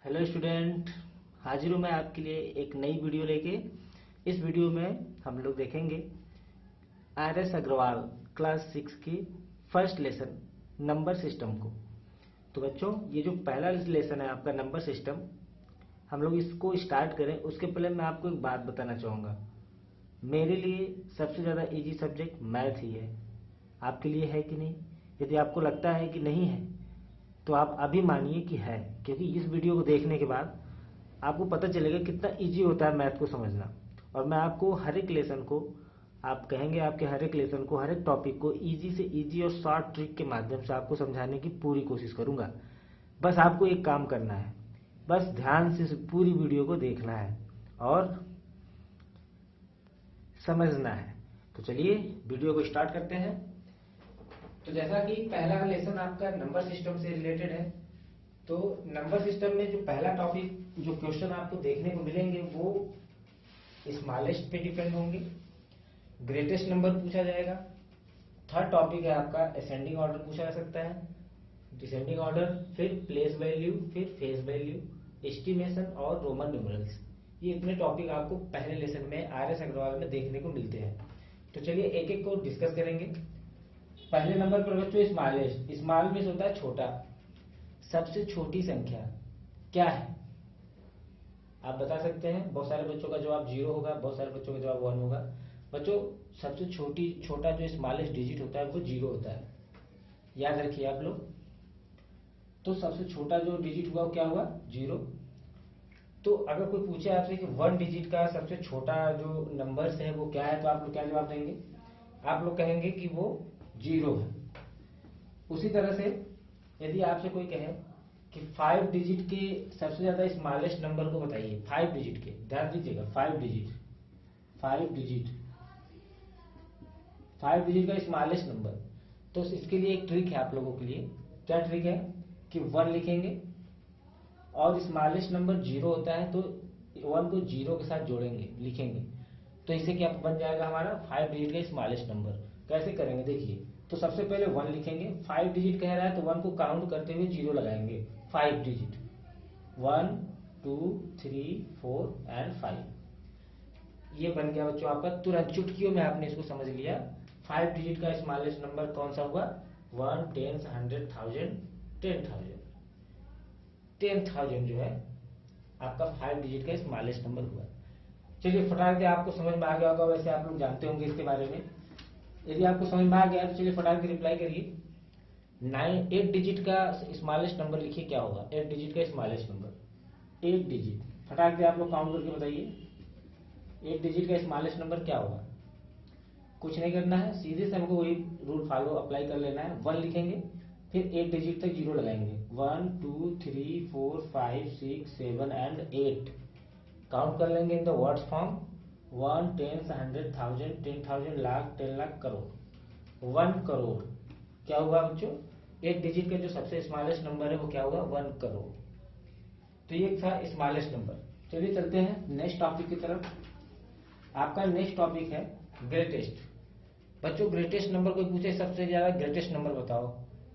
Hello student, हाजिर हूँ मैं आपके लिए एक नई वीडियो लेके। इस वीडियो में हम लोग देखेंगे RS अग्रवाल क्लास 6 की फर्स्ट लेसन नंबर सिस्टम को। तो बच्चों, ये जो पहला लेसन है आपका नंबर सिस्टम, हम लोग इसको स्टार्ट करें उसके पहले मैं आपको एक बात बताना चाहूँगा। मेरे लिए सबसे ज़्यादा इजी सब्जेक्ट मैथ ही है। आपके लिए है कि नहीं? यदि आपको लगता है कि नहीं है तो आप अभी मानिए कि है, क्योंकि इस वीडियो को देखने के बाद आपको पता चलेगा कितना इजी होता है मैथ को समझना। और मैं आपको हर एक लेसन को, आप कहेंगे आपके हर एक लेसन को, हर एक टॉपिक को इजी से इजी और शॉर्ट ट्रिक के माध्यम से आपको समझाने की पूरी कोशिश करूंगा। बस आपको एक काम करना है, बस ध्यान से पूरी वीडियो को देखना है और समझना है। तो चलिए वीडियो को स्टार्ट करते हैं। तो जैसा कि पहला लेसन आपका नंबर सिस्टम से रिलेटेड है, तो नंबर सिस्टम में जो पहला टॉपिक, जो क्वेश्चन आपको देखने को मिलेंगे वो स्मॉलेस्ट पे डिपेंड होंगे। ग्रेटेस्ट नंबर पूछा जाएगा। थर्ड टॉपिक है आपका असेंडिंग ऑर्डर पूछा जा सकता है, डिसेंडिंग ऑर्डर, फिर प्लेस वैल्यू, फिर फेस वैल्यू, एस्टिमेशन और रोमन न्यूमरल्स। ये इतने टॉपिक आपको पहले लेसन में RS अग्रवाल में देखने को मिलते हैं। तो चलिए एक एक को डिस्कस करेंगे। पहले नंबर पर बच्चों स्मॉलेस्ट। स्मॉल मीन्स होता है छोटा, सबसे छोटी संख्या क्या है आप बता सकते हैं। बहुत सारे बच्चों का जवाब 0 होगा, बहुत सारे बच्चों का जवाब 1 होगा। बच्चों, सबसे छोटा जो स्मॉलेस्ट डिजिट होता है वो 0 होता है, याद रखिए आप लोग। तो सबसे छोटा जो डिजिट हुआ वो क्या हुआ? 0। तो अगर कोई पूछे आपसे कि 1 डिजिट का सबसे छोटा जो नंबर्स है वो क्या है, तो आप लोग क्या जवाब देंगे? आप लोग कहेंगे कि वो 0 है। उसी तरह से यदि आपसे कोई कहे कि 5 डिजिट के सबसे ज्यादा स्मॉलेस्ट नंबर को बताइए, 5 डिजिट के, ध्यान दीजिएगा, 5 डिजिट का स्मॉलेस्ट नंबर, तो इसके लिए एक ट्रिक है आप लोगों के लिए। क्या ट्रिक है कि 1 लिखेंगे और स्मॉलेस्ट नंबर 0 होता है तो 1 को 0 के साथ जोड़ेंगे, लिखेंगे, तो इससे क्या बन जाएगा हमारा 5 डिजिट का स्मॉलेस्ट नंबर। कैसे करेंगे देखिए। तो सबसे पहले 1 लिखेंगे, 5 डिजिट कह रहा है तो 1 को काउंट करते हुए 0 लगाएंगे। 5 डिजिट, 1 2 3 4 एंड 5। ये बन गया बच्चों आपका, तुरंत चुटकियों में आपने इसको समझ लिया। 5 डिजिट का स्मॉलेस्ट नंबर कौन सा हुआ? 1 10 100 1000 10,000। 10,000 जो है आपका 5 डिजिट का स्मॉलेस्ट नंबर हुआ। चलिए फटाक से आपको समझ में आ गया होगा, वैसे आप लोग जानते होंगे इसके बारे में। यदि आपको समझ में आ गया तो चलिए फटाक से रिप्लाई करिए। 8 डिजिट का स्मॉलेस्ट नंबर लिखिए, क्या होगा 8 डिजिट का स्मॉलेस्ट नंबर? 8 डिजिट, फटाक से आप लोग काउंट करके बताइए 8 डिजिट का स्मॉलेस्ट नंबर क्या होगा। कुछ नहीं करना है, सीधे से हमको वही रूल फॉलो अप्लाई कर लेना है। 1 लिखेंगे, फिर 8 डिजिट तक 0 लगाएंगे, 1 2 3 4 5 6 7 एंड 8। काउंट कर लेंगे in the words form, 1 10 100 1000 10,000 lakh 10 lakh crore. 1 crore क्या हुआ बच्चों? 8 डिजिट का जो सबसे स्मॉलेस्ट नंबर है वो क्या हुआ? 1 करोड़। तो ये था स्मॉलेस्ट नंबर। चलिए चलते हैं नेक्स्ट टॉपिक की तरफ। आपका नेक्स्ट टॉपिक है ग्रेटेस्ट। बच्चों, ग्रेटेस्ट नंबर कोई पूछे सबसे ज्यादा ग्रेटेस्ट नंबर बताओ,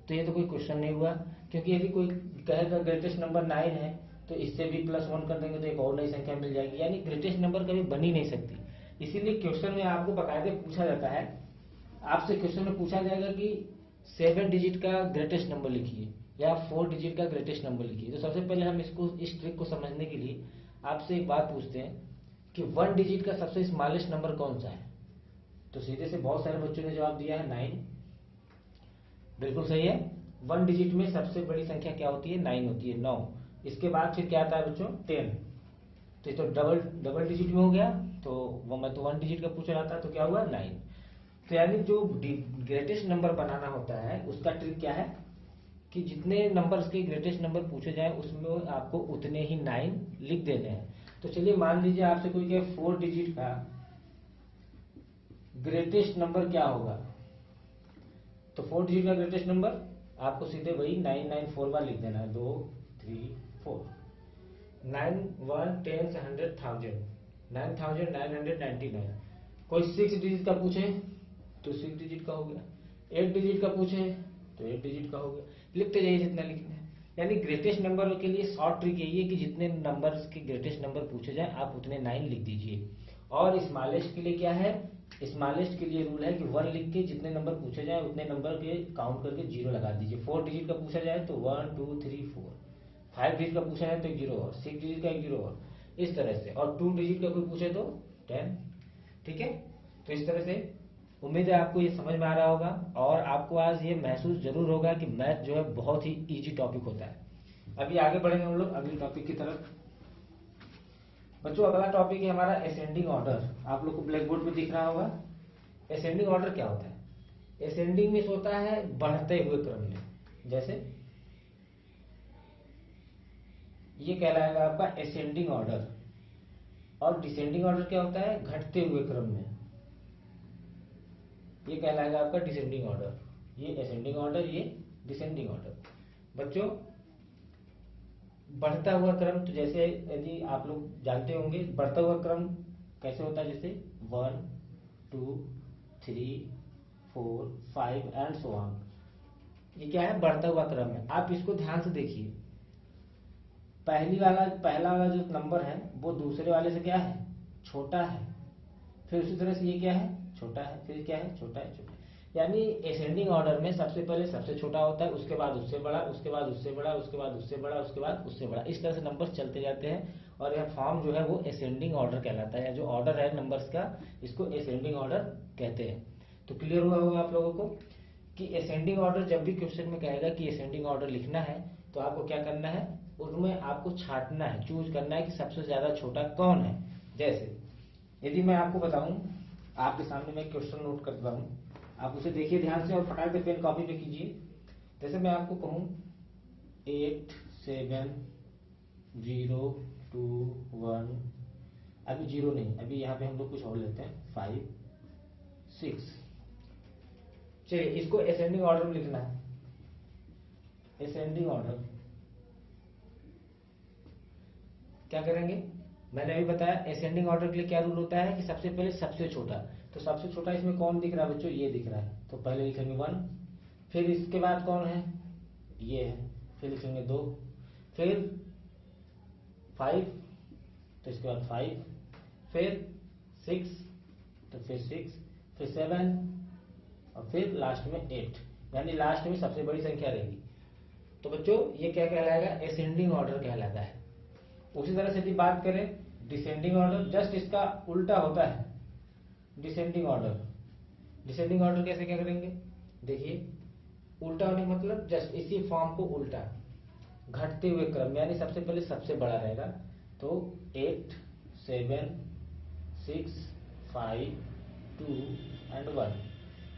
तो ये तो कोई क्वेश्चन नहीं हुआ। क्योंकि यदि कोई कहेगा ग्रेटेस्ट नंबर 9 है तो इससे भी +1 कर देंगे तो एक और नई संख्या मिल जाएगी, यानी ग्रेटेस्ट नंबर कभी बन ही नहीं सकती। इसीलिए क्वेश्चन में आपको बकायदे पूछा जाता है, आपसे क्वेश्चन में पूछा जाएगा कि 7 डिजिट का ग्रेटेस्ट नंबर लिखिए या 4 डिजिट का ग्रेटेस्ट नंबर लिखिए। तो सबसे पहले हम इसको, इस ट्रिक को समझने के लिए आपसे एक बात पूछते हैं कि 1 डिजिट का सबसे स्मॉलेस्ट नंबर कौन सा है। तो सीधे से बहुत सारे बच्चों ने जवाब दिया है 9। बिल्कुल सही है। 1 डिजिट में सबसे बड़ी संख्या क्या होती है? 9 होती है, 9। इसके बाद फिर क्या आता है बच्चों? 10। तो ये तो डबल डिजिट में हो गया, तो वो मैं तो 1 डिजिट का पूछ रहा था, तो क्या हुआ? 9। तो यानी जो ग्रेटेस्ट नंबर बनाना होता है उसका ट्रिक क्या है कि जितने नंबर्स के ग्रेटेस्ट नंबर पूछे जाए उसमें आपको उतने ही 9 लिख देने हैं। तो चलिए मान लीजिए आपसे कोई कहे 4 डिजिट का ग्रेटेस्ट नंबर क्या होगा, तो 4 डिजिट का ग्रेटेस्ट नंबर आपको सीधे वही 994 बार लिख देना है, 2 3 4। 9 1 10 100 1000 9999। कोई 6 डिजिट का पूछे तो 6 डिजिट का हो गया, 8 डिजिट का पूछे तो 8 डिजिट का हो गया। लिखते जाइए जितना लिखना है। यानी ग्रेटेस्ट नंबर के लिए शॉर्ट ट्रिक यही है कि जितने नंबर्स के ग्रेटेस्ट नंबर पूछे जाए आप उतने 9 लिख दीजिए। और स्मॉलेस्ट के लिए क्या है, स्मॉलेस्ट के लिए रूल है कि 1 लिख के जितने नंबर पूछे जाए उतने नंबर के काउंट करके 0 लगा दीजिए। 4 डिजिट का पूछा जाए तो 1 2 3 4, 5 डिजिट का पूछा जाए तो एक 0 और, 6 डिजिट का एक 0 और, इस तरह से। और 2 डिजिट का कोई पूछे तो 10। ठीक है, तो इस तरह से उम्मीद है आपको ये समझ में आ रहा होगा और आपको आज ये महसूस जरूर होगा कि मैथ जो है बहुत ही इजी टॉपिक होता है। अभी आगे बढ़ेंगे हम लोग अगले टॉपिक की तरफ। बच्चों अगला टॉपिक है हमारा असेंडिंग ऑर्डर। आप लोग को ब्लैक बोर्ड पे दिख रहा होगा। असेंडिंग ऑर्डर क्या होता है? असेंडिंग मीन्स होता है बढ़ते हुए क्रम में। जैसे ये कहलाएगा आपका असेंडिंग ऑर्डर। और डिसेंडिंग ऑर्डर क्या होता है? घटते हुए क्रम में। ये कहलाएगा आपका डिसेंडिंग ऑर्डर। ये असेंडिंग ऑर्डर, ये डिसेंडिंग ऑर्डर। बच्चों बढ़ता हुआ क्रम, तो जैसे यदि आप लोग जानते होंगे बढ़ता हुआ क्रम कैसे होता है, जैसे 1 2 3 4 5 एंड सो ऑन। ये क्या है? बढ़ता हुआ क्रम है। आप इसको ध्यान से देखिए, पहला वाला जो नंबर है वो दूसरे वाले से क्या है? छोटा है। फिर उसी तरह से ये क्या है? छोटा है। फिर क्या है? छोटा है, छोटा है। यानी असेंडिंग ऑर्डर में सबसे पहले सबसे छोटा होता है, उसके बाद उससे बड़ा, उसके बाद उससे बड़ा, उसके बाद उससे बड़ा, उसके बाद उससे बड़ा, इस तरह से नंबर्स चलते जाते हैं। और यह फॉर्म जो है वो असेंडिंग ऑर्डर कहलाता है। जो ऑर्डर है नंबर्स का, इसको असेंडिंग ऑर्डर कहते हैं। तो क्लियर हुआ होगा आप लोगों को कि असेंडिंग ऑर्डर जब भी क्वेश्चन में कहेगा कि असेंडिंग ऑर्डर लिखना है तो आपको क्या करना है? उसमें आपको छांटना है, चूज करना है कि सबसे ज्यादा छोटा कौन है। जैसे यदि मैं आपको बताऊं, आपके सामने मैं क्वेश्चन नोट करता हूं, आप उसे देखिए ध्यान से और फटाक से पेन कॉपी पे कीजिए। जैसे मैं आपको कहूं 8 7 0 2 1, अभी 0 नहीं, अभी यहाँ पे हम लोग कुछ और लेते हैं, 5 6। चलिए इसको असेंडिंग ऑर्डर में लिखना है। असेंडिंग ऑर्डर क्या करेंगे? मैंने अभी बताया असेंडिंग ऑर्डर के लिए क्या रूल होता है कि सबसे पहले सबसे छोटा। तो सबसे छोटा इसमें कौन दिख रहा है बच्चों? ये दिख रहा है, तो पहले लिखेंगे 1। फिर इसके बाद कौन है? ये है। फिर लिखेंगे 2, फिर 5, तो इसके बाद 5, फिर 6, तो फिर 6, फिर 7 और फिर लास्ट में 8। यानी लास्ट में सबसे बड़ी संख्या रहेगी। तो बच्चों ये क्या कहलाएगा? असेंडिंग ऑर्डर कहलाता है। उसी तरह से यदि बात करें डिसेंडिंग ऑर्डर, जस्ट इसका उल्टा होता है डिसेंडिंग ऑर्डर। डिसेंडिंग ऑर्डर कैसे क्या करेंगे? देखिए उल्टा होने का मतलब जस्ट इसी फॉर्म को उल्टा, घटते हुए क्रम, यानी सबसे पहले सबसे बड़ा रहेगा। तो 8 7 6 5 2 एंड 1,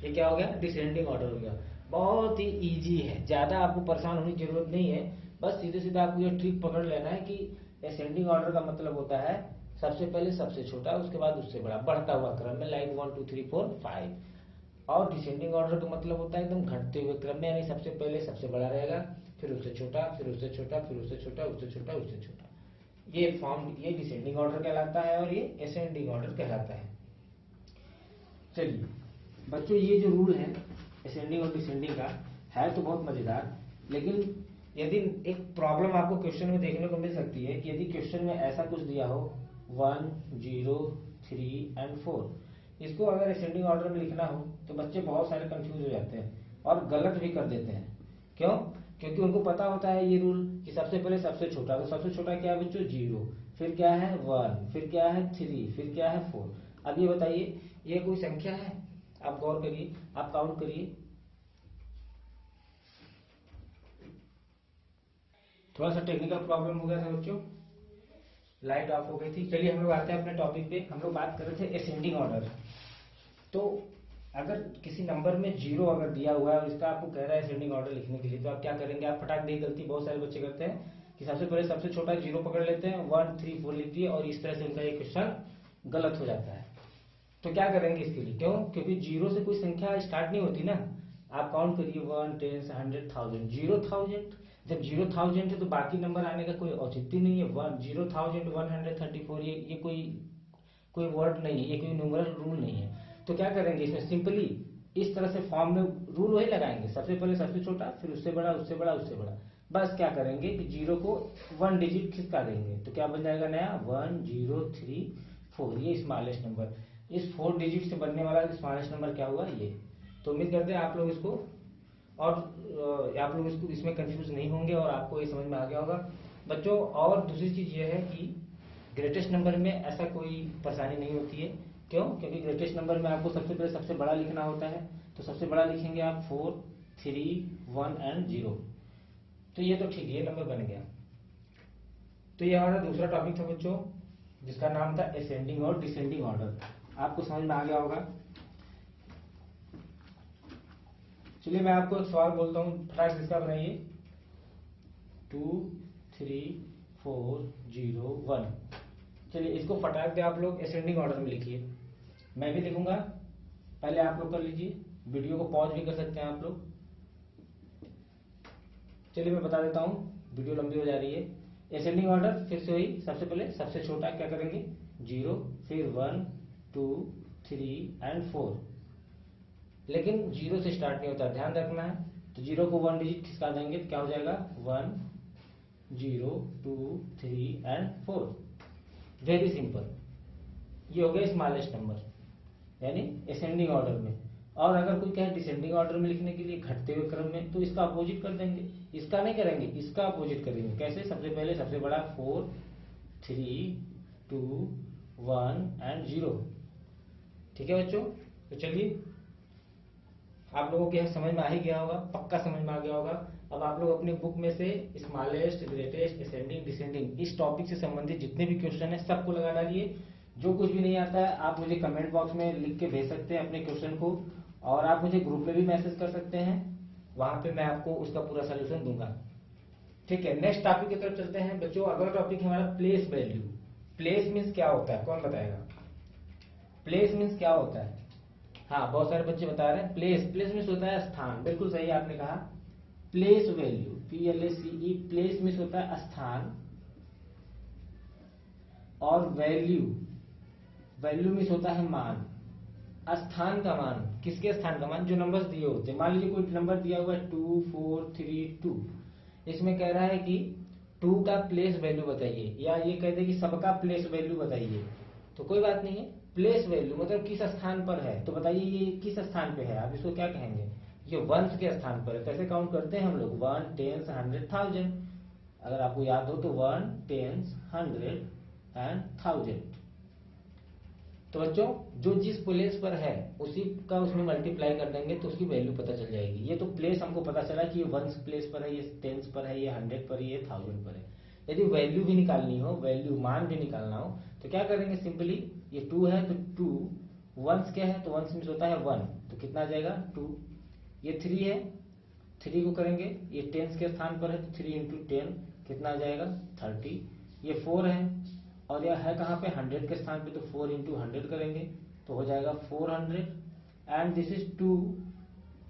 ये क्या हो गया? डिसेंडिंग ऑर्डर हो गया। बहुत ही इजी है, ज्यादा आपको परेशान होने की जरूरत नहीं है। बस सीधे सीधे आपको ये ट्रिक पकड़ लेना है कि असेंडिंग ऑर्डर का मतलब होता है सबसे पहले सबसे छोटा, उसके बाद उससे बड़ा, बढ़ता हुआ क्रम में, लाइक 1 2 3 4 5। और डिसेंडिंग ऑर्डर का मतलब होता है एकदम घटते हुए क्रम में, यानी सबसे पहले सबसे बड़ा रहेगा, फिर उससे छोटा, फिर उससे छोटा, फिर उससे छोटा, उससे छोटा, उससे छोटा। ये फॉर्म, ये डिसेंडिंग ऑर्डर कहलाता है और ये असेंडिंग ऑर्डर कहलाता है। चलिए बच्चों ये जो रूल है असेंडिंग और डिसेंडिंग का, है तो बहुत मजेदार, लेकिन यदि एक प्रॉब्लम आपको क्वेश्चन में देखने को मिल सकती है कि यदि क्वेश्चन में ऐसा कुछ दिया हो 1 0 3 एंड 4, इसको अगर असेंडिंग ऑर्डर में लिखना हो तो बच्चे बहुत सारे कंफ्यूज हो जाते हैं और गलत भी कर देते हैं। क्यों? क्योंकि उनको पता होता है ये रूल कि सबसे पहले सबसे छोटा, तो सबसे छोटा क्या है बच्चों? 0, फिर क्या है? 1, फिर क्या है? 3, फिर क्या है? 4। अब ये बताइए ये कोई संख्या है? आप गौर करिए, आप काउंट करिए। थोड़ा सा टेक्निकल प्रॉब्लम हो गया था बच्चों, लाइट ऑफ हो गई थी। चलिए हम लोग आते हैं अपने टॉपिक पे। हम लोग बात कर रहे थे असेंडिंग ऑर्डर। तो अगर किसी नंबर में 0 अगर दिया हुआ है और इसका आपको कह रहा है असेंडिंग ऑर्डर लिखने के लिए, तो आप क्या करेंगे? आप फटाक दे, गलती बहुत सारे बच्चे करते हैं कि सबसे पहले सबसे छोटा 0 पकड़ लेते हैं, 1 3 4 लिख दिए और इस तरह से उनका ये क्वेश्चन गलत हो जाता है। तो क्या करेंगे इसके लिए? क्यों? क्योंकि 0 से कोई संख्या स्टार्ट नहीं होती ना। आप काउंट करिए 1 10 100 1000, 0,000। जब 0,000 है तो बाकी नंबर आने का कोई औचित्य नहीं है। 0,134, ये कोई कोई वर्ड नहीं है, ये कोई न्यूमरल रूल नहीं है। तो क्या करेंगे इसमें? सिंपली इस तरह से फॉर्म में रूल वही लगाएंगे, सबसे पहले सबसे छोटा, फिर उससे बड़ा, उससे बड़ा, उससे बड़ा। बस क्या करेंगे कि 0 को 1 डिजिट खिसका देंगे, तो क्या बन जाएगा नया 1034। ये स्मॉलेस्ट नंबर, इस 4 डिजिट से बनने वाला स्मॉलेस्ट नंबर क्या हुआ ये। तो उम्मीद करते हैं आप लोग इसको इसमें कंफ्यूज नहीं होंगे और आपको ये समझ में आ गया होगा बच्चों। और दूसरी चीज ये है कि ग्रेटेस्ट नंबर में ऐसा कोई परेशानी नहीं होती है। क्यों? क्योंकि ग्रेटेस्ट नंबर में आपको सबसे पहले सबसे बड़ा लिखना होता है, तो सबसे बड़ा लिखेंगे आप 4, 3, 1 एंड 0। तो ये तो ठीक, ये नंबर बन गया। तो ये हमारा दूसरा टॉपिक था बच्चों, जिसका नाम था असेंडिंग और डिसेंडिंग ऑर्डर। आपको समझ में आ गया होगा। चलिए मैं आपको एक सवाल बोलता हूँ, फटाक से इसका बनाइए। 2, 3, 4, 0, 1। चलिए इसको फटाक दे आप लोग असेंडिंग ऑर्डर में लिखिए। मैं भी लिखूंगा, पहले आप लोग कर लीजिए। वीडियो को पॉज भी कर सकते हैं आप लोग। चलिए मैं बता देता हूँ, वीडियो लंबी हो जा रही है। असेंडिंग ऑर्डर फिर से वही, सबसे पहले सबसे छोटा क्या करेंगे 0, फिर 1, 2, 3 एंड 4। लेकिन 0 से स्टार्ट नहीं होता, ध्यान रखना है। तो 0 को 1 डिजिट खिसका देंगे तो क्या हो जाएगा 1, 0, 2, 3 एंड 4। वेरी सिंपल, ये हो गया स्मॉलेस्ट नंबर यानी असेंडिंग ऑर्डर में। और अगर कोई कहे डिसेंडिंग ऑर्डर में लिखने के लिए घटते हुए क्रम में, तो इसका अपोजिट कर देंगे। इसका नहीं करेंगे, इसका अपोजिट करेंगे। कैसे? सबसे पहले सबसे बड़ा 4, 3, 2, 1 एंड 0। ठीक है बच्चों? तो चलिए आप लोगों के समझ में आ ही गया होगा, पक्का समझ में आ गया होगा। अब आप लोग अपने बुक में से स्मॉलेस्ट, ग्रेटेस्ट, असेंडिंग, डिसेंडिंग इस टॉपिक से संबंधित जितने भी क्वेश्चन है सबको लगा डालिए। जो कुछ भी नहीं आता है आप मुझे कमेंट बॉक्स में लिख के भेज सकते हैं अपने क्वेश्चन को, और आप मुझे ग्रुप में भी मैसेज कर सकते हैं, वहां पे मैं आपको उसका पूरा सोल्यूशन दूंगा। ठीक है, नेक्स्ट टॉपिक की तरफ चलते हैं बच्चों। अगला टॉपिक है हमारा प्लेस वैल्यू। प्लेस मीन्स क्या होता है, कौन बताएगा? प्लेस मीन्स क्या होता है? हाँ, बहुत सारे बच्चे बता रहे हैं। प्लेस मीन्स होता है स्थान। बिल्कुल सही आपने कहा। Place value, PLACE, place means होता है स्थान। और वैल्यू मीन्स होता है मान। स्थान का मान, किसके स्थान का मान? जो नंबर्स दिए होते हैं। मान लीजिए कोई नंबर दिया हुआ है 2, 4, 3, 2। इसमें कह रहा है कि 2 का प्लेस वैल्यू बताइए, या ये कह दे कि सबका प्लेस वैल्यू बताइए, तो कोई बात नहीं है। प्लेस वैल्यू मतलब किस स्थान पर है, तो बताइए ये किस स्थान पे है, आप इसको क्या कहेंगे? ये वंस के स्थान पर है। कैसे काउंट करते हैं हम लोग? 1, 10, 100, 1000। अगर आपको याद हो तो 1, 10, 100 एंड 1000। तो बच्चों जो जिस प्लेस पर है उसी का उसमें मल्टीप्लाई कर देंगे तो उसकी वैल्यू पता चल जाएगी। ये तो प्लेस हमको पता चला कि ये 1 प्लेस पर है, ये 10 पर है, ये 100 पर है, ये 1000 पर है। यदि वैल्यू भी निकालनी हो, वैल्यू मान भी निकालना हो, तो क्या करेंगे? सिंपली ये 2 है तो 2, 1 क्या है तो 1 मीन्स होता है 1, तो कितना आ जाएगा 2। ये 3 है, 3 को करेंगे, ये 10 के स्थान पर है तो 3 इंटू 10 कितना आ जाएगा 30। ये 4 है और यह है कहाँ पे 100 के स्थान पे, तो 4 इंटू 100 करेंगे तो हो जाएगा 400। And this is 2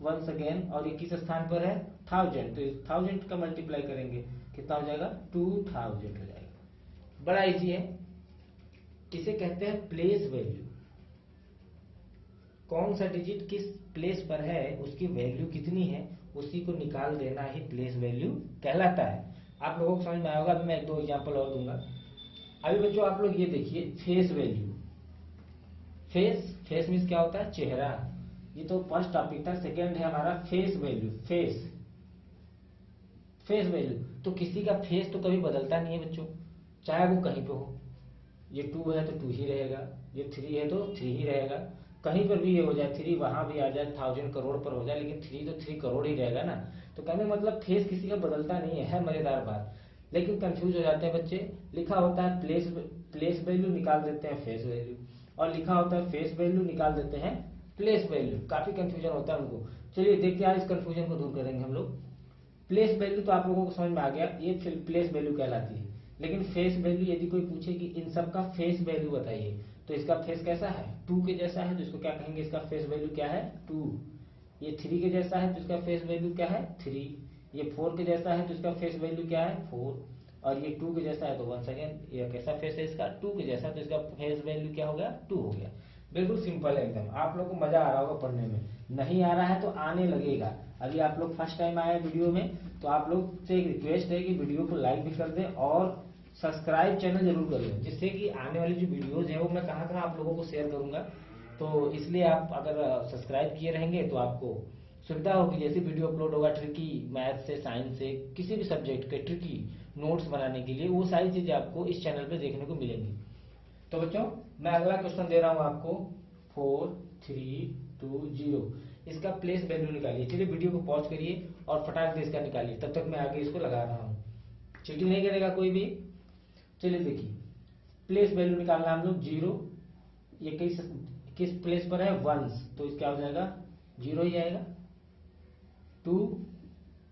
once again, और ये किस स्थान पर है 1000, तो 1000 का मल्टीप्लाई करेंगे कितना हो जाएगा 2000 हो जाएगा। बड़ा इजी है, इसे कहते हैं प्लेस वैल्यू। कौन सा डिजिट किस प्लेस पर है उसकी वैल्यू कितनी है उसी को निकाल देना ही प्लेस वैल्यू कहलाता है। आप लोगों को समझ में आएगा। अभी मैं 1-2 एग्जांपल और दूंगा। अभी बच्चों आप लोग ये देखिए फेस वैल्यू। फेस मीन्स क्या होता है? चेहरा। ये तो फर्स्ट टॉपिक था। सेकेंड है हमारा फेस वैल्यू। फेस वैल्यू तो किसी का फेस तो कभी बदलता नहीं है बच्चों, चाहे वो कहीं पे हो। ये 2 है तो 2 ही रहेगा, ये 3 है तो 3 ही रहेगा। कहीं पर भी ये हो जाए 3 वहां भी आ जाए 1000 करोड़ पर हो जाए, लेकिन 3 तो 3 करोड़ ही रहेगा ना। तो कहने का मतलब फेस किसी का बदलता नहीं है मजेदार बात। लेकिन कंफ्यूज हो जाते हैं बच्चे। लिखा होता है प्लेस वैल्यू, निकाल देते हैं फेस वैल्यू, और लिखा होता है फेस वैल्यू, निकाल देते हैं प्लेस वैल्यू। काफी कंफ्यूजन होता है उनको। चलिए देखते हैं इस कंफ्यूजन को दूर करेंगे हम लोग। प्लेस वैल्यू तो आप लोगों को समझ में आ गया, ये प्लेस वैल्यू कहलाती है। लेकिन फेस वैल्यू यदि कोई पूछे कि इन सब का फेस वैल्यू बताइए, तो इसका फेस कैसा है 2 के जैसा है, तो इसको क्या कहेंगे? इसका फेस वैल्यू क्या है 2। ये 3 के जैसा है तो इसका फेस वैल्यू क्या है 3। ये 4 के जैसा है तो इसका फेस वैल्यू क्या है 4। और ये 2 के जैसा है तो वंस अगेन ये कैसा फेस है इसका 2 के जैसा, तो इसका फेस वैल्यू क्या हो गया 2 हो गया। बिल्कुल सिंपल है एकदम, आप लोग को मजा आ रहा होगा पढ़ने में। नहीं आ रहा है तो आने लगेगा। अभी आप लोग फर्स्ट टाइम आए वीडियो में, तो आप लोग से एक रिक्वेस्ट है कि वीडियो को लाइक भी कर दें और सब्सक्राइब चैनल जरूर कर लें, जिससे कि आने वाली जो वीडियोज है वो मैं कहाँ कहाँ आप लोगों को शेयर करूंगा। तो इसलिए आप अगर सब्सक्राइब किए रहेंगे तो आपको सुविधा होगी, जैसे वीडियो अपलोड होगा ट्रिकी मैथ से, साइंस से, किसी भी सब्जेक्ट के ट्रिकी नोट्स बनाने के लिए, वो सारी चीजें आपको इस चैनल पे देखने को मिलेंगी। तो बच्चों मैं अगला क्वेश्चन दे रहा हूं आपको, 4320, इसका प्लेस वैल्यू निकालिए। चलिए वीडियो को पॉज करिए और फटाक से इसका निकालिए, तब तक मैं आगे इसको लगा रहा हूँ। चीटिंग नहीं करेगा कोई भी। चलिए देखिए, प्लेस वैल्यू निकालना हम लोग 0, ये किस प्लेस पर है, वंस, तो क्या हो जाएगा 0 ही आएगा। 2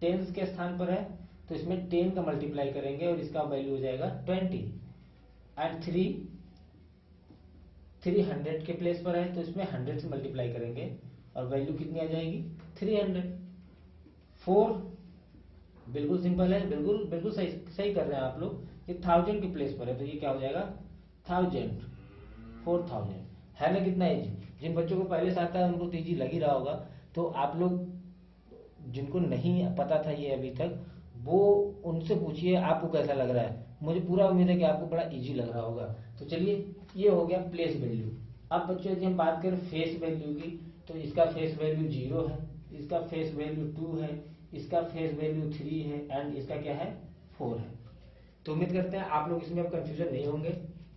टेंस के स्थान पर है, तो इसमें 10 का मल्टीप्लाई करेंगे और इसका वैल्यू हो जाएगा 20। एंड 3 100 के प्लेस पर है, तो इसमें 100 से मल्टीप्लाई करेंगे और वैल्यू कितनी आ जाएगी 300। 4 बिल्कुल सिंपल है, बिल्कुल बिल्कुल सही सही कर रहे हैं आप लोग। ये 1000 के प्लेस पर है, तो ये क्या हो जाएगा 1000, 4000 है ना। कितना इजी, जिन बच्चों को पहले से आता है उनको तो इजी लग ही रहा होगा। तो आप लोग जिनको नहीं पता था ये अभी तक, वो उनसे पूछिए आपको कैसा लग रहा है। मुझे पूरा उम्मीद है कि आपको बड़ा इजी लग रहा होगा। तो चलिए, ये हो गया प्लेस वैल्यू। अब बच्चों यदि हम बात करें फेस वैल्यू की, तो इसका फेस वैल्यू 0 है, इसका फेस वैल्यू 2 है, इसका फेस वैल्यू 3 है एंड इसका क्या है 4 है। तो उम्मीद करते हैं आप लोग इसमें अब कंफ्यूजन नहीं होंगे।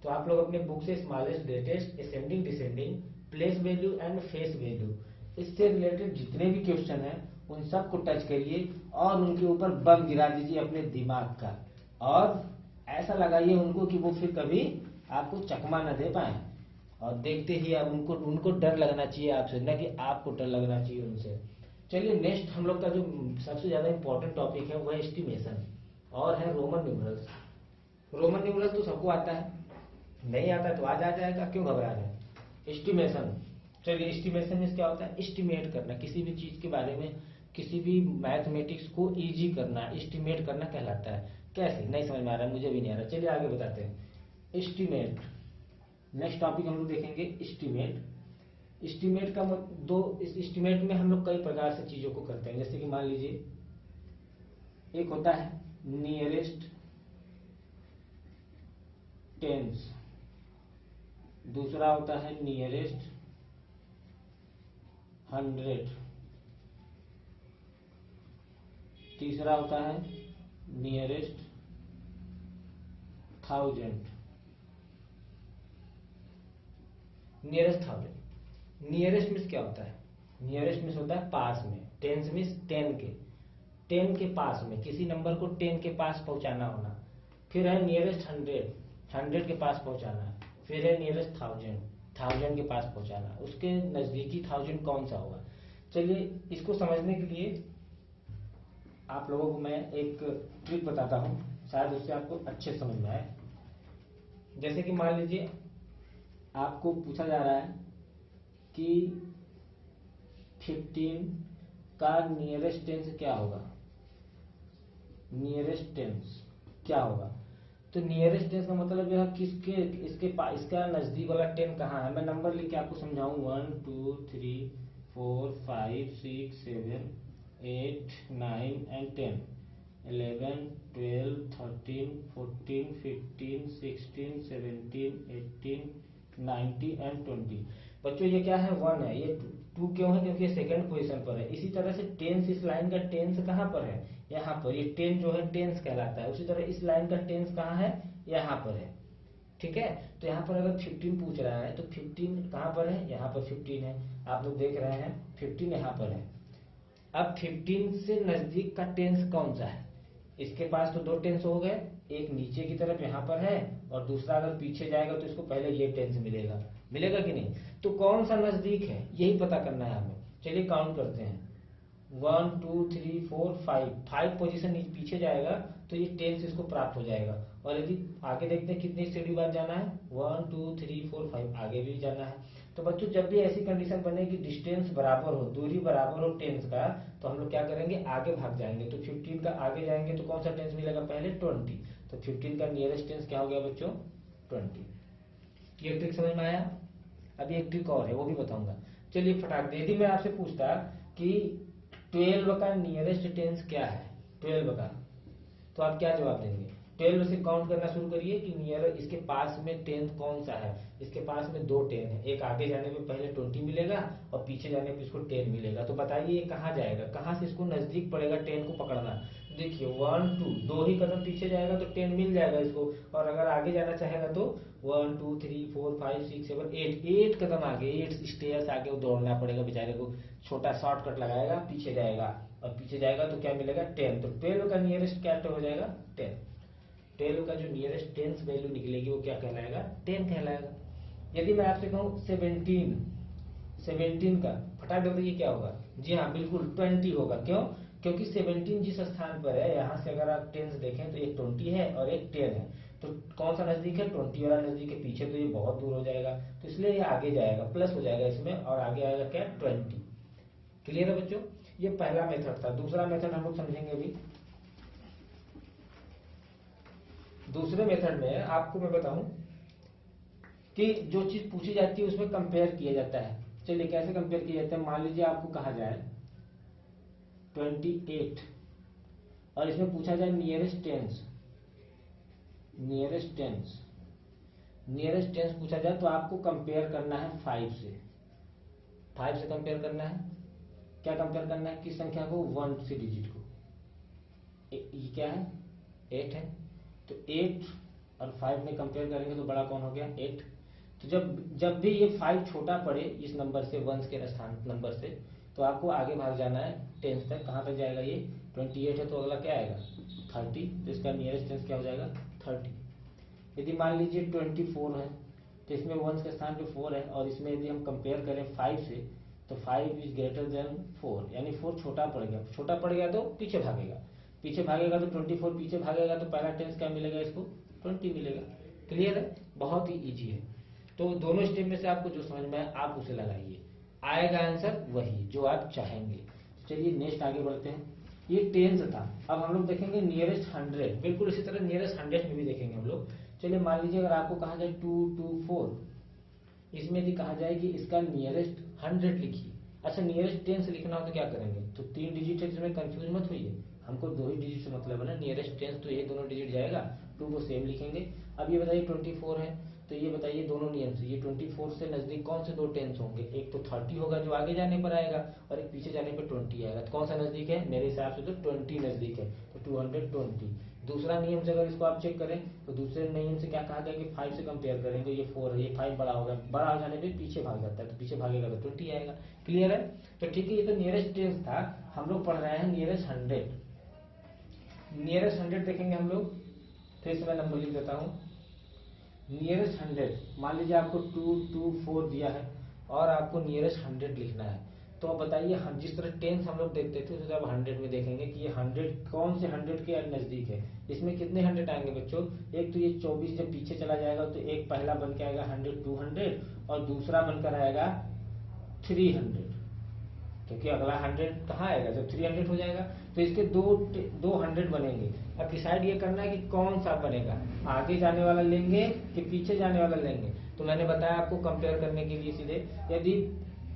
तो आप लोग अपने बुक से smallest greatest, ascending descending, place value and face value, इससे रिलेटेड जितने भी क्वेश्चन हैं उन सब को टच करिए और उनके ऊपर बम गिरा दीजिए अपने दिमाग का, और ऐसा लगाइए उनको कि वो फिर कभी आपको चकमा न दे पाए। और देखते ही अब उनको डर लगना चाहिए आपसे, न कि आपको डर लगना चाहिए उनसे। चलिए नेक्स्ट हम लोग का जो सबसे ज्यादा इंपॉर्टेंट टॉपिक है वो है एस्टिमेशन और है रोमन न्यूमरल्स। रोमन न्यूमरल्स तो सबको आता है, नहीं आता तो आज आ जाएगा, क्यों घबरा रहे हैं। एस्टिमेशन, चलिए एस्टिमेशन में क्या होता है, एस्टिमेट करना किसी भी चीज के बारे में, किसी भी मैथमेटिक्स को इजी करना, एस्टिमेट करना कहलाता है। कैसे, नहीं समझ में आ रहा है, मुझे भी नहीं आ रहा, चलिए आगे बताते हैं। एस्टिमेट, नेक्स्ट टॉपिक हम लोग देखेंगे एस्टिमेट। एस्टिमेट का इस एस्टिमेट में हम लोग कई प्रकार से चीजों को करते हैं, जैसे कि मान लीजिए एक होता है नियरेस्ट टेंस, दूसरा होता है नियरेस्ट 100, तीसरा होता है नियरेस्ट 1000। नियरेस्ट 1000, नियरेस्ट मीन्स क्या होता है, नियरेस्ट मीन्स होता है पास में, टेंस मीन्स 10 के पास में, किसी नंबर को 10 के पास पहुंचाना होना। फिर है नियरेस्ट 100 के पास पहुंचाना। फिर है नियरेस्ट 1000 के पास पहुंचाना। उसके नजदीकी 1000 कौन सा होगा। चलिए इसको समझने के लिए आप लोगों को मैं एक ट्रिक बताता हूं, शायद उससे आपको अच्छे समझ में आए। जैसे कि मान लीजिए आपको पूछा जा रहा है कि 15 का नियरेस्ट टेंस क्या होगा, नियरेस्ट टेंस क्या होगा। तो नियरेस्ट टेंस का मतलब यह किसके इसका नजदीक वाला 10 कहाँ है। मैं नंबर लिख के आपको समझाऊं, 1 2 3 4 5 6 7 8 9 एंड 10, 11 12 13 14 15 16 17 18 19 एंड 20। बच्चों ये क्या है 1 है, ये 2 क्यों है, क्योंकि सेकंड पोजीशन पर है। इसी तरह से टेंस, इस लाइन का टेंस कहाँ पर है, यहाँ पर, ये 10 जो है टेंस कहलाता है। उसी तरह इस लाइन का टेंस कहाँ है, यहाँ पर है। ठीक है, तो यहाँ पर अगर 15 पूछ रहा है तो 15 कहाँ पर है, यहाँ पर 15 है, आप लोग देख रहे हैं 15 यहाँ पर है। अब 15 से नजदीक का टेंस कौन सा है, इसके पास तो 2 टेंस हो गए, एक नीचे की तरफ यहाँ पर है और दूसरा अगर पीछे जाएगा तो इसको पहले ये टेंस मिलेगा, मिलेगा कि नहीं। तो कौन सा नजदीक है यही पता करना है हमें। चलिए काउंट करते हैं, 1 2 3 4 5 पोजीशन पीछे जाएगा तो ये टेंस इसको प्राप्त हो जाएगा। और यदि आगे देखते हैं कितनी सीढ़ी बाद जाना है, 1 2 3 4 5 आगे भी जाना है। तो बच्चों जब भी ऐसी कंडीशन बने कि डिस्टेंस बराबर हो, दूरी बराबर हो टेंस का, तो हम लोग क्या करेंगे, आगे भाग जाएंगे। तो 15 का आगे जाएंगे तो कौन सा टेंस मिलेगा, पहले 20। तो 15 का नियरेस्ट टेंस क्या हो गया बच्चों 20। ये ट्रिक समझ में आया। अभी एक ट्रिक और है, वो भी बताऊंगा। चलिए फटाक दे, यदि मैं आपसे पूछता कि 12 का नियरेस्ट टेंस क्या है, 12 का, तो आप क्या जवाब देंगे? 12 से काउंट करना शुरू करिए कि नियर इसके पास में टेंथ कौन सा है। इसके पास में 2 10 है, एक आगे जाने पे पहले 20 मिलेगा और पीछे जाने पे इसको 10 मिलेगा। तो बताइए ये कहाँ जाएगा, कहाँ से इसको नजदीक पड़ेगा 10 को पकड़ना। देखिए 1 2 2 ही कदम पीछे जाएगा तो 10 मिल जाएगा इसको, और अगर आगे जाना चाहेगा तो 1 2 3 4 5 6 7 8 कदम आगे, 8 स्टेयर्स आगे वो दौड़ना पड़ेगा बेचारे को। छोटा शॉर्टकट लगाएगा, पीछे जाएगा, और पीछे जाएगा तो क्या मिलेगा 10। तो 12 का नियरेस्ट क्या हो जाएगा 10। 12 का जो नियरेस्ट टेंस वैल्यू निकलेगी वो क्या कहलाएगा 10 कहलाएगा। यदि मैं आपसे कहूँ 17 का फटाक से बताइए क्या होगा? जी हाँ बिल्कुल 20 होगा। क्यों? क्योंकि 17 जिस स्थान पर है, यहाँ से अगर आप टेंस देखें तो एक 20 है और एक 10 है, तो कौन सा नजदीक है? 20 वाला नजदीक है, पीछे तो ये बहुत दूर हो जाएगा, तो इसलिए ये आगे जाएगा, प्लस हो जाएगा इसमें, और आगे आएगा क्या 20। क्लियर है बच्चों? ये पहला मेथड था। दूसरा मेथड हम लोग समझेंगे अभी। दूसरे मेथड में आपको मैं बताऊं कि जो चीज पूछी जाती है उसमें कंपेयर किया जाता है। चलिए कैसे कंपेयर किया जाता है? मान लीजिए आपको कहा जाए 28 और इसमें पूछा जाए nearest tense, nearest tense, nearest tense पूछा जाए तो आपको कंपेयर करना है 5 से। 5 से कंपेयर करना है। क्या कंपेयर करना है? किस संख्या को? 1 से डिजिट को। ये क्या है 8 है, तो 8 और 5 में कंपेयर करेंगे तो बड़ा कौन हो गया 8। तो जब जब भी ये 5 छोटा पड़े इस नंबर से, 1 के स्थान नंबर से, तो आपको आगे भाग जाना है 10 तक। कहाँ तक जाएगा ये? 28 है तो अगला क्या आएगा 30, तो इसका नियरेस्ट टेंस क्या हो जाएगा 30। यदि मान लीजिए 24 है तो इसमें 1 के स्थान पे 4 है, और इसमें यदि हम कंपेयर करें 5 से तो 5 इज ग्रेटर देन 4, यानी 4 छोटा पड़ गया। छोटा पड़ गया तो पीछे भागेगा, पीछे भागेगा तो 24 पीछे भागेगा, तो पहला टेंस क्या मिलेगा इसको 20 मिलेगा। क्लियर है? बहुत ही इजी है। तो दोनों स्टेप में से आपको जो समझ में आए आप उसे लगाइए, आएगा आंसर वही जो आप चाहेंगे। चलिए नेक्स्ट आगे बढ़ते हैं। ये टेंस था। अब हम लोग देखेंगे नियरेस्ट 100, बिल्कुल इसी तरह नियरेस्ट 100 में भी देखेंगे हम लोग। चलिए मान लीजिए अगर आपको कहा जाए 224, इसमें यदि कहा जाए कि इसका नियरेस्ट 100 लिखिए। अच्छा नियरेस्ट 10 से लिखना हो तो क्या करेंगे? तो 3 डिजिट है, इसमें कंफ्यूज मत होइए, हमको 2 ही डिजिट से मतलब है ना। नियरेस्ट 10 तो ये दोनों डिजिट जाएगा, 2 को सेम लिखेंगे। अब ये बताइए 24 है, तो ये बताइए दोनों नियम से ये 24 से नजदीक कौन से 2 टेंस होंगे? एक तो 30 होगा जो आगे जाने पर आएगा, और एक पीछे जाने पर 20 आएगा। तो कौन सा नजदीक है? मेरे हिसाब से तो 20 नजदीक है, तो 220। दूसरा नियम से अगर इसको आप चेक करें तो दूसरे नियम से क्या कहा गया कि 5 से कंपेयर करेंगे, ये 4 है, ये 5 बड़ा होगा, बड़ा हो जाने पे पीछे भाग जाता है, तो पीछे भागेगा तो 20 आएगा। क्लियर है? तो ठीक है, ये तो नियरेस्ट टेंस था। हम लोग पढ़ रहे हैं नियरेस्ट 100। नियरेस्ट 100 देखेंगे हम लोग। फिर से मैं नंबर लिख देता हूँ। नियरेस्ट 100, मान लीजिए आपको 224 दिया है और आपको नियरेस्ट 100 लिखना है, तो अब बताइए हम जिस तरह टेंस हम लोग देखते थे उसे अब 100 में देखेंगे कि ये 100 कौन से 100 के नजदीक है। इसमें कितने 100 आएंगे बच्चों? एक तो ये 24 जब पीछे चला जाएगा तो एक पहला बन के आएगा 100 200, और दूसरा बनकर आएगा 300, क्योंकि अगला 100 कहाँ आएगा जब 300 हो जाएगा। तो इसके दो 100 बनेंगे। अब डिसाइड ये करना है कि कौन सा बनेगा, आगे जाने वाला लेंगे कि पीछे जाने वाला लेंगे। तो मैंने बताया आपको कंपेयर करने के लिए सीधे, यदि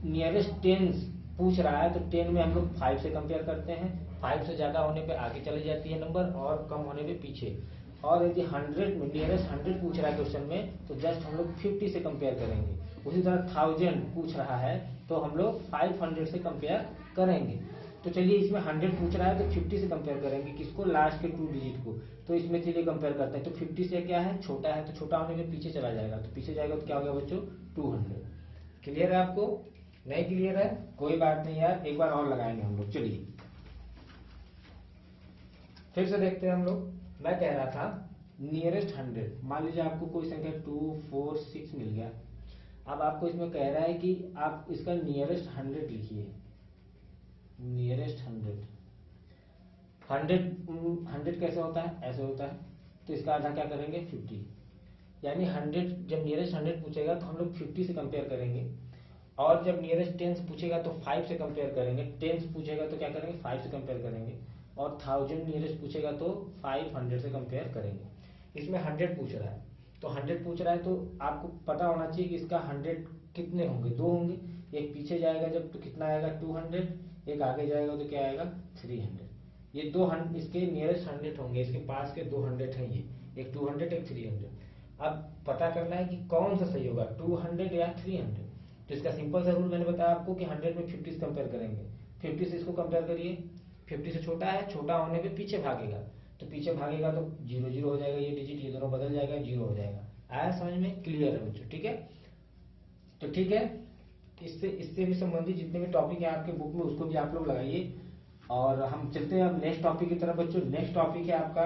नियरेस्ट टेंस पूछ रहा है तो 10 में हम लोग 5 से कंपेयर करते हैं, 5 से ज्यादा होने पे आगे चली जाती है नंबर, और कम होने पे पीछे। और यदि 100 में नियरेस्ट 100 पूछ रहा है क्वेश्चन में तो जस्ट हम लोग 50 से कंपेयर करेंगे। उसी तरह 1000 पूछ रहा है तो हम लोग 500 से कंपेयर करेंगे। तो चलिए इसमें 100 पूछ रहा है तो 50 से कंपेयर करेंगे, किसको? लास्ट के 2 डिजिट को। तो इसमें चलिए कंपेयर करते हैं, तो 50 से क्या है छोटा है, तो छोटा होने में पीछे चला जाएगा, तो पीछे जाएगा तो क्या हो गया बच्चों 200। क्लियर है आपको? नहीं क्लियर है? कोई बात नहीं यार, एक बार और लगाएंगे हम लोग। चलिए फिर से देखते हैं हम लोग। मैं कह रहा था नियरेस्ट 100, मान लीजिए आपको कोई संख्या 2 4 6 मिल गया। अब आपको इसमें कह रहा है कि आप इसका नियरेस्ट 100 लिखिए। नियरेस्ट 100 कैसे होता है? ऐसे होता है, तो इसका आधा क्या करेंगे 50, यानी 100 जब नियरेस्ट 100 पूछेगा तो हम लोग 50 से कंपेयर करेंगे, और जब नियरेस्ट टेंस पूछेगा तो 5 से कंपेयर करेंगे। टेंस पूछेगा तो क्या करेंगे 5 से कंपेयर करेंगे, और 1000 नियरेस्ट पूछेगा तो 500 से कंपेयर करेंगे। इसमें 100 पूछ रहा है, तो 100 पूछ रहा है तो आपको पता होना चाहिए कि इसका 100 कितने होंगे, 2 होंगे। एक पीछे जाएगा जब तो कितना आएगा 200, एक आगे जाएगा तो क्या आएगा 300। ये 200 इसके नियरेस्ट 100 होंगे, इसके पास के 200 हैं ये, एक 200 एक 300। अब पता करना है कि कौन सा सही होगा, 200 या 300। तो इसका सिंपल सा रूल मैंने बताया आपको कि 100 में 50 से कंपेयर करेंगे। 50 से इसको कंपेयर करिए, 50 से छोटा है, छोटा होने पे पीछे भागेगा, तो पीछे भागेगा तो 0 0 हो जाएगा, ये डिजिट ये दोनों बदल जाएगा, 0 हो जाएगा। आया समझ में? क्लियर है बच्चों? ठीक है, तो ठीक है, इससे भी संबंधित जितने भी टॉपिक है आपके बुक में उसको भी आप लोग लगाइए। और हम चलते हैं अब नेक्स्ट टॉपिक की तरफ बच्चों। नेक्स्ट टॉपिक है आपका,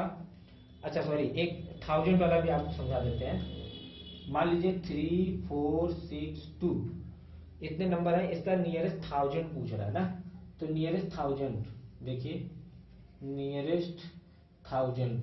अच्छा सॉरी, एक 1000 वाला भी आपको समझा देते हैं। मान लीजिए 3 4 6 2 इतने नंबर है, इसका नियरेस्ट 1000 पूछ रहा है ना, तो नियरेस्ट 1000 देखिए, नियरेस्ट 1000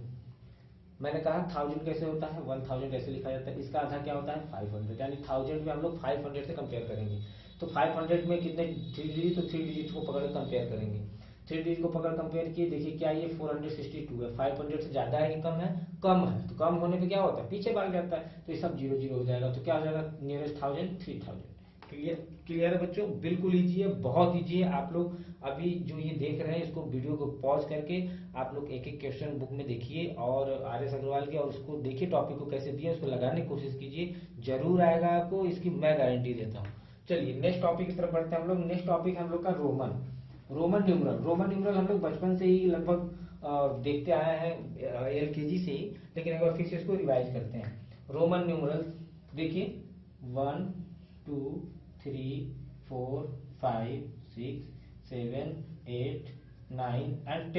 मैंने कहा 1000 कैसे होता है, 1000 कैसे लिखा जाता है, इसका आधा क्या होता है 500, यानी 1000 में हम लोग 500 से कंपेयर करेंगे। तो 500 में कितने 3 डिजिट, तो 3 डिजिट को पकड़ कंपेयर करेंगे। 3 डिजिट को पकड़ कंपेयर किए, देखिए क्या ये 462 है, 500 से ज्यादा है कि कम है, कम है, तो कम होने पे क्या होता है पीछे भाग जाता है, तो ये सब 0 0 हो जाएगा। तो क्या हो जाएगा नियरेस्ट 1000 3000। क्लियर? क्लियर है बच्चों? बिल्कुल इजी है, बहुत इजी है। आप लोग अभी जो ये देख रहे हैं इसको वीडियो को पॉज करके आप लोग एक एक क्वेश्चन बुक में देखिए और आर.एस. अग्रवाल के, और उसको देखिए टॉपिक को कैसे दिए, उसको लगाने की कोशिश कीजिए, जरूर आएगा आपको, इसकी मैं गारंटी देता हूँ। चलिए नेक्स्ट टॉपिक की तरफ बढ़ते हैं हम लोग। नेक्स्ट टॉपिक हम लोग का रोमन न्यूमरल। रोमन न्यूमरल हम लोग बचपन से ही लगभग देखते आए हैं, LKG से ही, लेकिन एक बार फिर से इसको रिवाइज करते हैं। रोमन न्यूमरल देखिए 1 2 3 4 5 6 7 8 9 एंड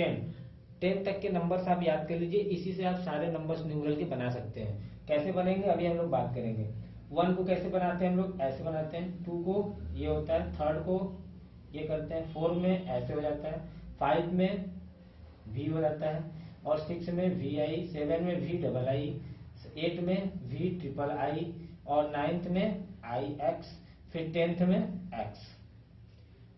10 तक के नंबर्स आप याद कर लीजिए। इसी से आप सारे नंबर्स न्यूमरल के बना सकते हैं। कैसे बनेंगे अभी हम लोग बात करेंगे। 1 को कैसे बनाते हैं हम लोग, ऐसे बनाते हैं। 2 को ये होता है, 3rd को ये करते हैं, 4 में ऐसे हो जाता है, 5 में V हो जाता है, और 6 में VI, 7 में VII, 8 में VIII, और 9th में IX, फिर 10th में X।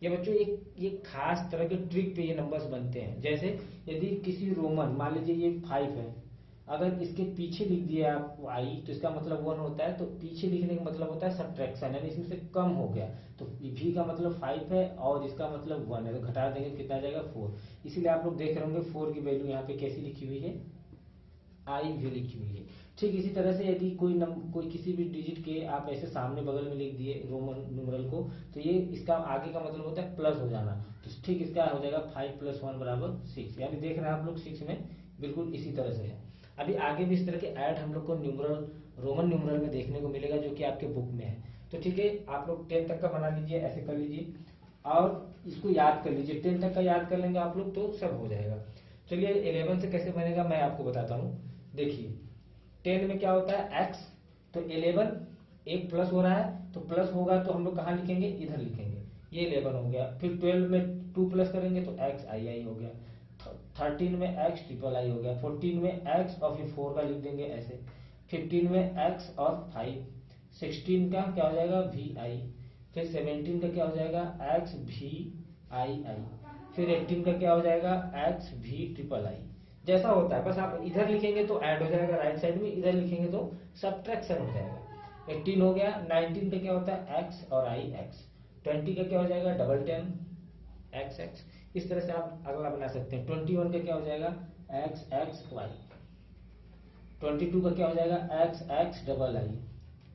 ये बच्चों ये खास तरह के ट्रिक पे ये नंबर्स बनते हैं। जैसे यदि किसी रोमन, मान लीजिए ये 5 है, अगर इसके पीछे लिख दिया आप I तो इसका मतलब 1 होता है, तो पीछे लिखने का मतलब होता है सब्ट्रैक्शन, यानी इसमें से कम हो गया। तो V का मतलब 5 है और इसका मतलब 1 है, तो घटा देंगे तो कितना आ जाएगा 4। इसीलिए आप लोग देख रहे होंगे 4 की वैल्यू यहाँ पे कैसी लिखी हुई है, IV लिखी हुई है। ठीक इसी तरह से यदि कोई किसी भी डिजिट के आप ऐसे सामने बगल में लिख दिए रोमन न्यूमरल को, तो ये इसका आगे का मतलब होता है प्लस हो जाना। तो ठीक इसका हो जाएगा 5 + 1 = 6, यानी देख रहे हैं आप लोग 6 में बिल्कुल इसी तरह से है। अभी आगे भी इस तरह के ऐड हम लोग को रोमन न्यूमरल में देखने को मिलेगा, जो कि आपके बुक में है। तो ठीक है, आप लोग 10 तक का बना लीजिए, ऐसे कर लीजिए और इसको याद कर लीजिए। 10 तक का याद कर लेंगे आप लोग तो सब हो जाएगा। चलिए 11 से कैसे बनेगा मैं आपको बताता हूँ। देखिए 10 में क्या होता है x, तो 11 एक प्लस हो रहा है, तो प्लस होगा तो हम लोग कहाँ लिखेंगे, इधर लिखेंगे, ये 11 हो गया। फिर 12 में 2 प्लस करेंगे तो XII हो गया। 13 में XIII हो गया। 14 में x और फिर 4 का लिख देंगे ऐसे। 15 में x और 5। 16 का क्या हो जाएगा VI। फिर 17 का क्या हो जाएगा XVII। फिर 18 का क्या हो जाएगा XVIII। जैसा होता है, बस आप इधर लिखेंगे तो ऐड हो जाएगा राइट साइड में, इधर लिखेंगे तो सब्ट्रैक्शन हो जाएगा। 18 हो गया। 19 का क्या होता है X और IX। 20 का क्या हो जाएगा 10 XX। इस तरह से आप अगला बना सकते हैं। 21 का क्या हो जाएगा XXY। 22 का क्या हो जाएगा XXII।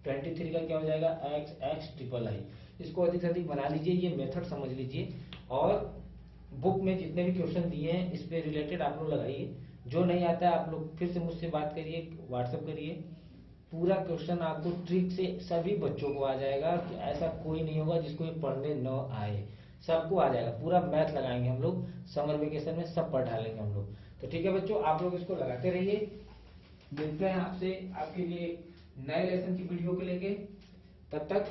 23 का क्या हो जाएगा XXIII। इसको अधिक से अधिक बना लीजिए, ये मेथड समझ लीजिए, और बुक में जितने भी क्वेश्चन दिए हैं इस पे रिलेटेड आप लोग लगाइए। जो नहीं आता है आप लोग फिर से मुझसे बात करिए, व्हाट्सएप करिए। पूरा क्वेश्चन आपको ट्रिक से सभी बच्चों को आ जाएगा, कि ऐसा कोई नहीं होगा जिसको ये पढ़ने न आए, सबको आ जाएगा। पूरा मैथ लगाएंगे हम लोग, समर वेकेशन में सब पढ़ डालेंगे हम लोग। तो ठीक है बच्चों, आप लोग इसको लगाते रहिए। मिलते हैं आपसे आपके लिए नए लेसन की वीडियो को लेके। तब तक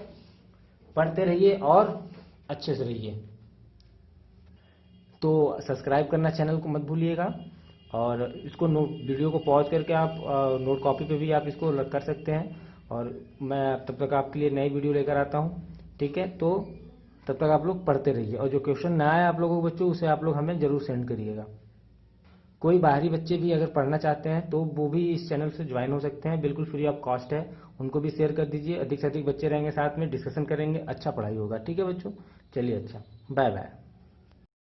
पढ़ते रहिए और अच्छे से रहिए। तो सब्सक्राइब करना चैनल को मत भूलिएगा, और इसको वीडियो को पॉज करके आप नोट कॉपी पे भी आप इसको कर सकते हैं, और मैं तब तक आपके लिए नई वीडियो लेकर आता हूँ। ठीक है, तो तब तक आप लोग पढ़ते रहिए, और जो क्वेश्चन ना आए आप लोगों को बच्चों, उसे आप लोग हमें जरूर सेंड करिएगा। कोई बाहरी बच्चे भी अगर पढ़ना चाहते हैं तो वो भी इस चैनल से ज्वाइन हो सकते हैं, बिल्कुल फ्री ऑफ कॉस्ट है। उनको भी शेयर कर दीजिए, अधिक से अधिक बच्चे रहेंगे साथ में, डिस्कशन करेंगे, अच्छा पढ़ाई होगा। ठीक है बच्चों, चलिए अच्छा, बाय बाय।